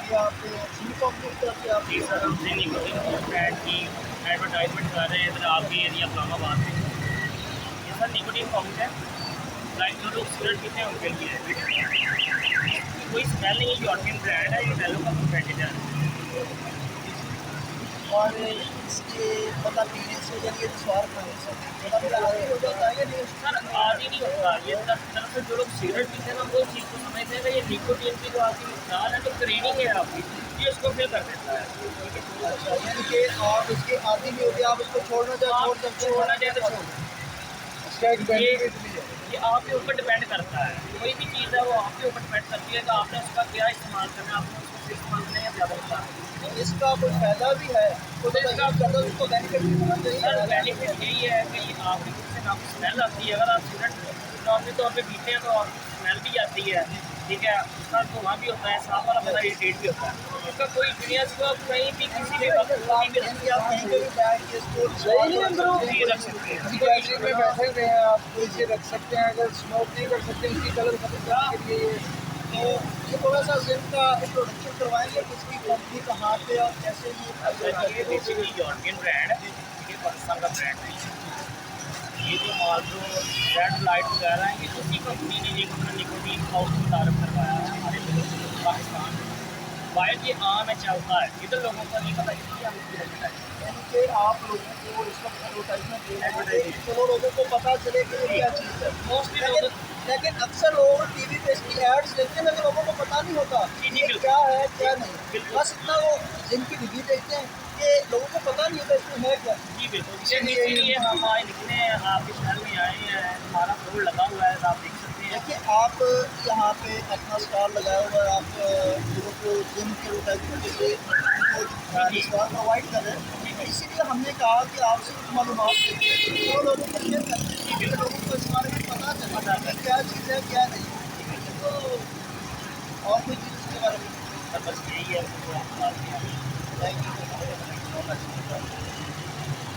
ये आप सिमी कॉम्प्लेक्स तरफ से आप जी सर, हम दिल्ली को ब्रांड की एडवर्टाइजमेंट कर रहे हैं इधर आपके एरिया इस्लामाबाद में। ये सर निकोटीन पाउच है, लाइक जो लोग सिगरेट पीते हैं उनके लिए कोई स्मेल नहीं है। यूरोपियन ब्रांड है, ये वेलो का कंपेटिटर है। और इसके मतलब पीने से जब ये स्वाद खाने से मतलब आदि हो जाता है या नहीं? सर आदि नहीं होता ये। दरअसल जो लोग सिगरेट पीते हैं ना वो इस चीज़ को समझते हैं कि ये निकोटीन की जो आपकी मिकदार है तो क्रेविंग है आपकी, ये उसको फिल कर देता है। अच्छा, यानी कि आप इसके आदि नहीं होते, आप इसको छोड़ना चाहे छोड़ सकते हैं, छोड़ना चाहे तो छोड़। इसका एक बेनिफिट भी है। ये आपके ऊपर डिपेंड करता है, कोई भी चीज़ है वो आपके ऊपर डिपेंड करती है कि आपने उसका क्या इस्तेमाल करना है, आपने उसको सिर्फ इस्तेमाल करना है या ज़्यादा करना है। इसका कोई फायदा भी है तो इसका उसको बेनिफिट भी होना सर चाहिए। बेनिफिट यही है कि ये आपकी खुद से ना स्मेल आती है। अगर आप सिगरेट नॉर्मली तौर पे पीते हैं तो आपको स्मेल भी आती है, ठीक है, उसका धुआं भी होता है, साफ वाला बड़ा इरिटेट भी होता है। इसका कोई दुनिया से आप कहीं भी किसी भी वक्त कहीं भी यानी कि आप कहीं पे भी बैठ के इसको ये रख सकते हैं। गैलरी में बैठे हुए हैं, आप तो इसे रख सकते हैं। अगर स्मोक नहीं कर सकते इसकी कलर खत्म करने के लिए तो ये थोड़ा सा जिम का इंट्रोडक्शन करवाएंगे, किसकी कंपनी कहाँ पे और कैसे ये बेसिकली यूरोपियन ब्रांड है, ये पाकिस्तान का ब्रांड है। ये जो माल जो रेड लाइट वगैरह है ये उसी कंपनी ने ये अपना निकोटीन पाउच तारफ करवाया है हमारे पाकिस्तान में। बाहर ये आम है, चलता है, इधर लोगों को नहीं पता इसलिए हम इसकी एडवर्टाइजमेंट। यानी कि आप लोगों को इसका एडवर्टाइजमेंट देना है, चलो लोगों को पता चले कि ये क्या चीज़ है। मोस्टली लोग लेकिन अक्सर लोग टीवी पे इसकी एड्स देखते हैं लेकिन लोगों को पता नहीं होता ये क्या है क्या नहीं। बस इतना वो जिनकी रिव्यू देखते हैं कि लोगों को पता नहीं होता इसमें है क्या। जी बिल्कुल, इसीलिए हम आए लिखने आपके शहर में आए हैं, हमारा बोर्ड लगा हुआ है, आप देख सकते हैं। देखिए आप यहाँ पे अपना स्टॉल लगाया हुआ है, आप लोगों को जिम के एडवर्टाइजमेंट के लिए स्टॉल प्रोवाइड कर रहे हैं, इसीलिए हमने कहा कि आपसे कुछ मालूमात लेते हैं तो लोगों को शेयर करते हैं कि लोगों को इस बारे में पता चलता है क्या चीज़ है क्या नहीं। तो और कोई चीज़ इसके बारे में बस यही है। Thank you so much.